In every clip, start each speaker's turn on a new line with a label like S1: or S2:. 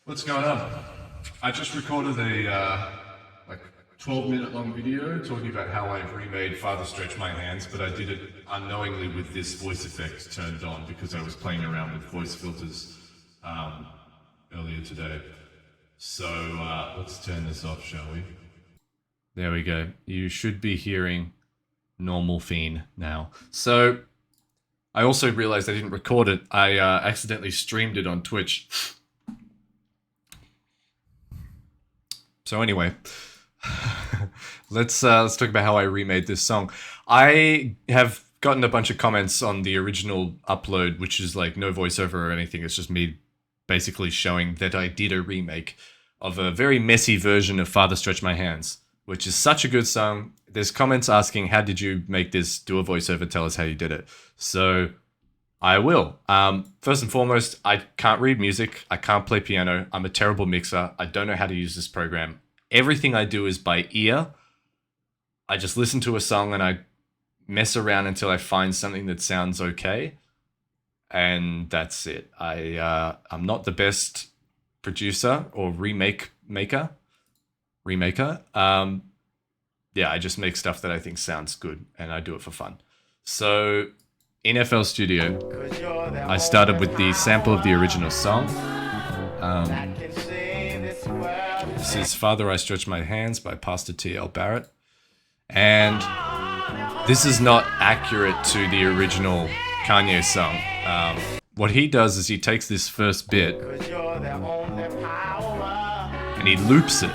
S1: What's going on? I just recorded a like 12-minute long video talking about how I remade Father Stretch My Hands, but I did it unknowingly with this voice effect turned on because I was playing around with voice filters earlier today. So let's turn this off, shall we? There we go. You should be hearing normal Fiend now. So I also realized I didn't record it. I accidentally streamed it on Twitch. So anyway, let's talk about how I remade this song. I have gotten a bunch of comments on the original upload, which is like no voiceover or anything. It's just me basically showing that I did a remake of a very messy version of Father Stretch My Hands, which is such a good song. There's comments asking, how did you make this? Do a voiceover, tell us how you did it. So I will. First and foremost, I can't read music. I can't play piano. I'm a terrible mixer. I don't know how to use this program. Everything I do is by ear. I just listen to a song and I mess around until I find something that sounds okay. And that's it. I'm not the best producer or remaker. Yeah, I just make stuff that I think sounds good and I do it for fun. So in FL Studio, I started with the sample of the original song. This is Father I Stretch My Hands by Pastor T.L. Barrett. And this is not accurate to the original Kanye song. What he does is he takes this first bit and he loops it.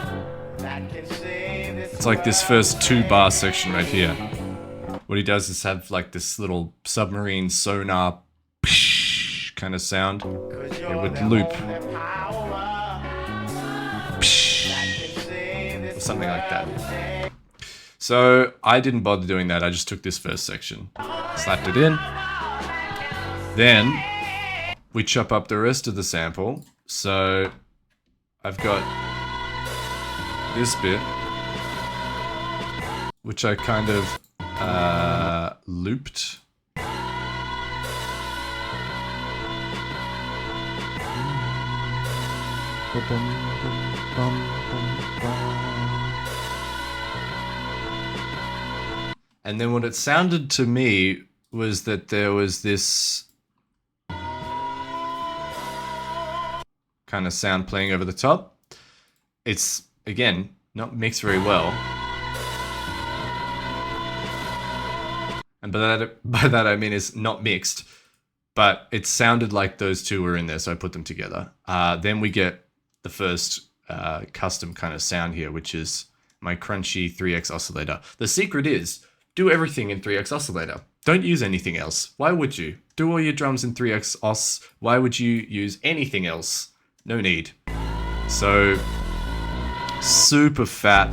S1: It's like this first 2-bar section right here. What he does is have like this little submarine sonar kind of sound. It would loop. Or something like that. So I didn't bother doing that. I just took this first section, slapped it in. Then we chop up the rest of the sample. So I've got this bit, which I kind of looped. And then what it sounded to me was that there was this kind of sound playing over the top. It's, again, not mixed very well. And by that I mean it's not mixed, but it sounded like those two were in there, so I put them together. Then we get the first custom kind of sound here, which is my crunchy 3x oscillator. The secret is, do everything in 3x oscillator. Don't use anything else. Why would you? Do all your drums in 3x os. Why would you use anything else? No need. So, super fat.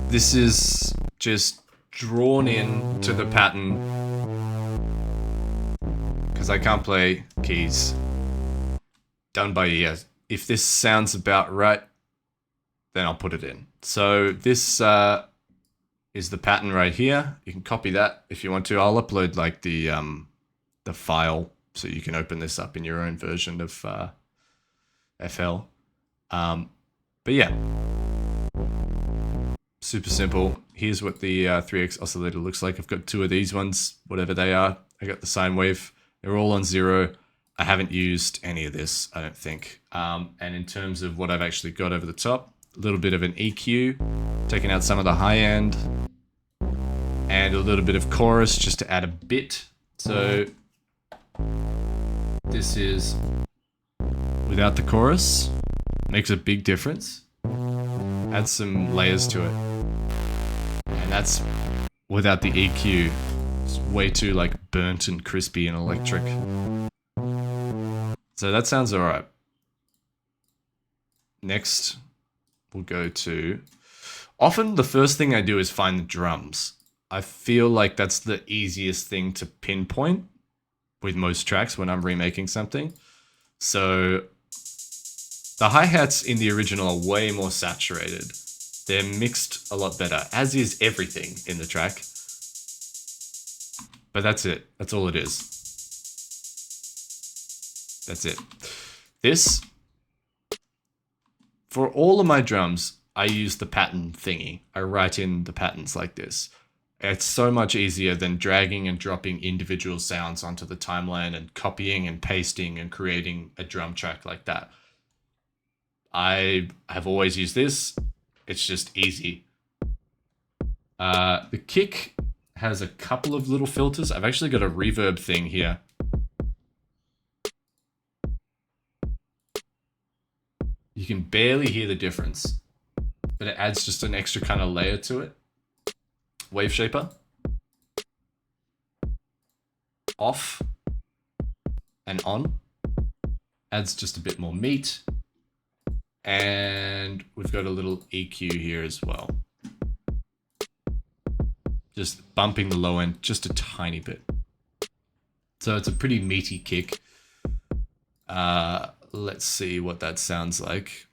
S1: This is just drawn in to the pattern because I can't play keys. Done by ear. If this sounds about right, then I'll put it in. So this is the pattern right here. You can copy that if you want to. I'll upload like the file so you can open this up in your own version of FL. But yeah, super simple. Here's what the 3x oscillator looks like. I've got 2 of these ones, whatever they are. I got the sine wave. They're all on 0. I haven't used any of this, I don't think. And in terms of what I've actually got over the top, a little bit of an EQ, taking out some of the high end, and a little bit of chorus just to add a bit. So this is without the chorus, makes a big difference. Add some layers to it. And that's without the EQ. It's way too like burnt and crispy and electric. So that sounds alright. Next, we'll go to... Often the first thing I do is find the drums. I feel like that's the easiest thing to pinpoint with most tracks when I'm remaking something. So the hi-hats in the original are way more saturated. They're mixed a lot better, as is everything in the track. But that's it. That's all it is. That's it. This, for all of my drums, I use the pattern thingy. I write in the patterns like this. It's so much easier than dragging and dropping individual sounds onto the timeline and copying and pasting and creating a drum track like that. I have always used this. It's just easy. The kick has a couple of little filters. I've actually got a reverb thing here. You can barely hear the difference, but it adds just an extra kind of layer to it. Wave shaper. Off and on. Adds just a bit more meat. And we've got a little EQ here as well. Just bumping the low end just a tiny bit. So it's a pretty meaty kick. Let's see what that sounds like.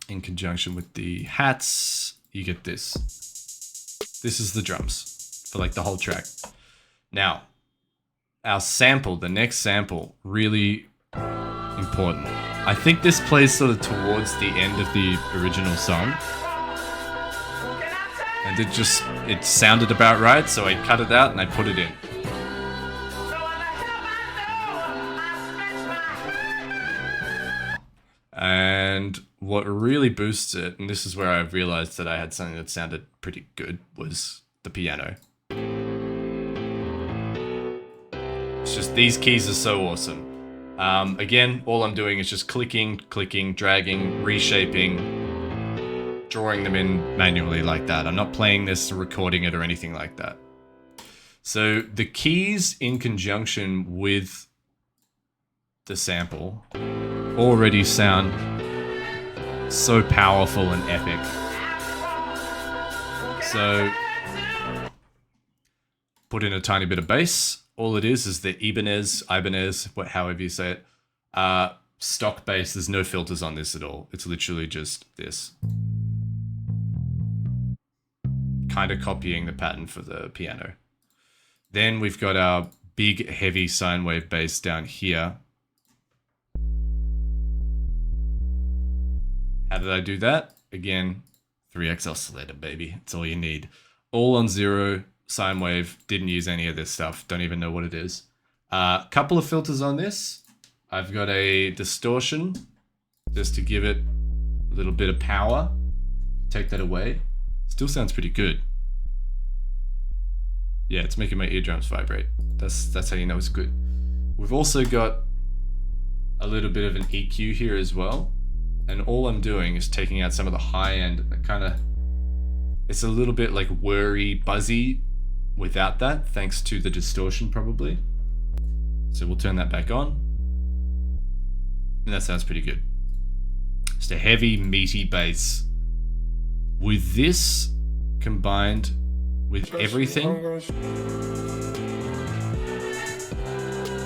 S1: In conjunction with the hats, you get this. This is the drums for like the whole track. Now, our sample, the next sample, really important. I think this plays sort of towards the end of the original song. And it sounded about right, so I cut it out and I put it in. And what really boosts it, and this is where I realized that I had something that sounded pretty good, was the piano. It's just, these keys are so awesome. Again, all I'm doing is just clicking, dragging, reshaping, drawing them in manually like that. I'm not playing this or recording it or anything like that. So the keys in conjunction with the sample already sound so powerful and epic. So put in a tiny bit of bass. All it is the Ibanez, however you say it, stock bass. There's no filters on this at all. It's literally just this. Kind of copying the pattern for the piano. Then we've got our big, heavy sine wave bass down here. How did I do that? Again, 3x oscillator, baby. It's all you need. All on 0. Sine wave, didn't use any of this stuff, don't even know what it is. Couple of filters on this. I've got a distortion just to give it a little bit of power. Take that away. Still sounds pretty good. Yeah, it's making my eardrums vibrate. That's how you know it's good. We've also got a little bit of an EQ here as well. And all I'm doing is taking out some of the high end, it's a little bit like whirry, buzzy without that, thanks to the distortion probably. So we'll turn that back on. And that sounds pretty good. Just a heavy, meaty bass. With this combined with everything.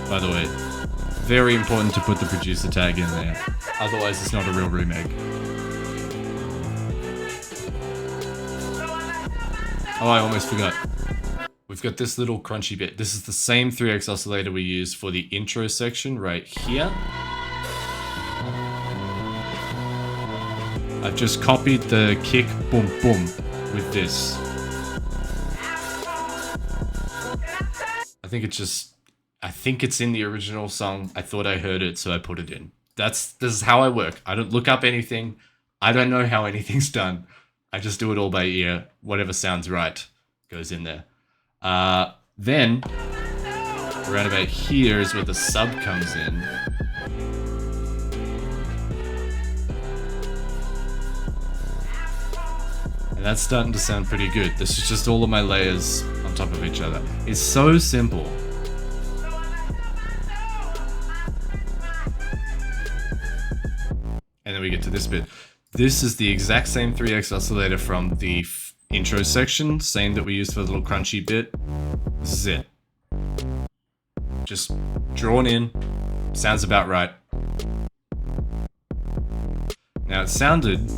S1: By the way, very important to put the producer tag in there. Otherwise it's not a real remake. Oh, I almost forgot. We've got this little crunchy bit. This is the same 3x oscillator we used for the intro section right here. I've just copied the kick boom boom with this. I think it's in the original song. I thought I heard it, so I put it in. This is how I work. I don't look up anything. I don't know how anything's done. I just do it all by ear. Whatever sounds right goes in there. Then, around about here is where the sub comes in. And that's starting to sound pretty good. This is just all of my layers on top of each other. It's so simple. And then we get to this bit. This is the exact same 3x oscillator from the intro section, same that we used for the little crunchy bit. This is it. Just drawn in, sounds about right. Now it sounded,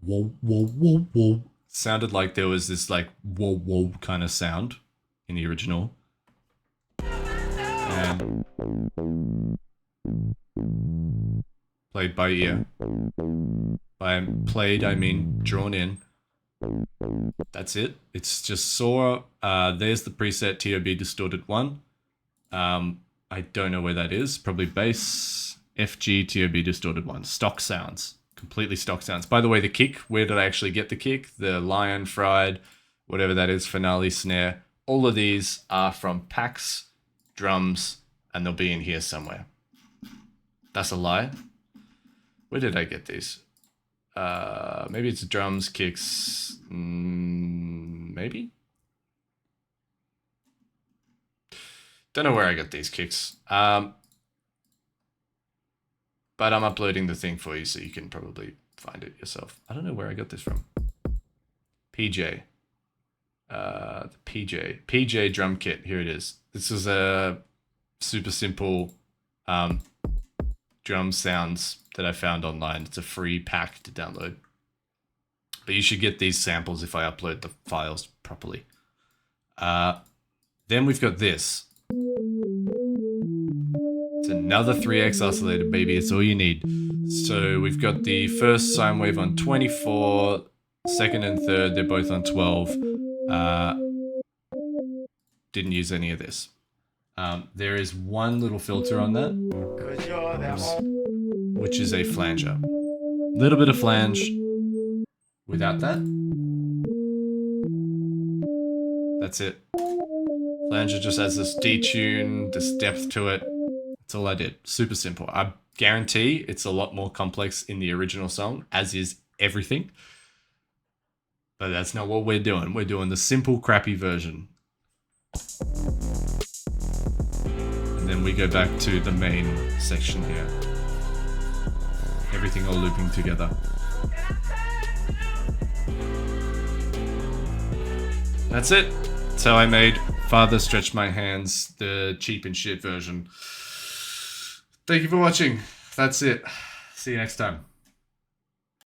S1: whoa, whoa, whoa, whoa. Sounded like there was this like whoa, whoa kind of sound in the original. And Played by ear. By played, I mean drawn in. That's it. It's just saw. There's the preset TOB distorted 1. I don't know where that is. Probably bass, FG, TOB distorted 1. Stock sounds. Completely stock sounds. By the way, the kick, where did I actually get the kick? The lion fried, whatever that is, finale snare. All of these are from packs, drums, and they'll be in here somewhere. That's a lie. Where did I get these? Maybe it's drums, kicks, maybe? Don't know where I got these kicks. But I'm uploading the thing for you, so you can probably find it yourself. I don't know where I got this from. PJ. The PJ drum kit. Here it is. This is a super simple drum sounds that I found online. It's a free pack to download. But you should get these samples if I upload the files properly. Then we've got this. It's another 3x oscillator, baby. It's all you need. So we've got the first sine wave on 24, second and third, they're both on 12. Didn't use any of this. There is one little filter on that, which is a flanger. Little bit of flange. Without that, that's it. Flanger just has this detune, this depth to it. That's all I did. Super simple. I guarantee it's a lot more complex in the original song, as is everything. But that's not what we're doing. We're doing the simple, crappy version. And then we go back to the main section here. Everything all looping together. That's it. That's how I made Father Stretch My Hands, the cheap and shit version. Thank you for watching. That's it. See you next time.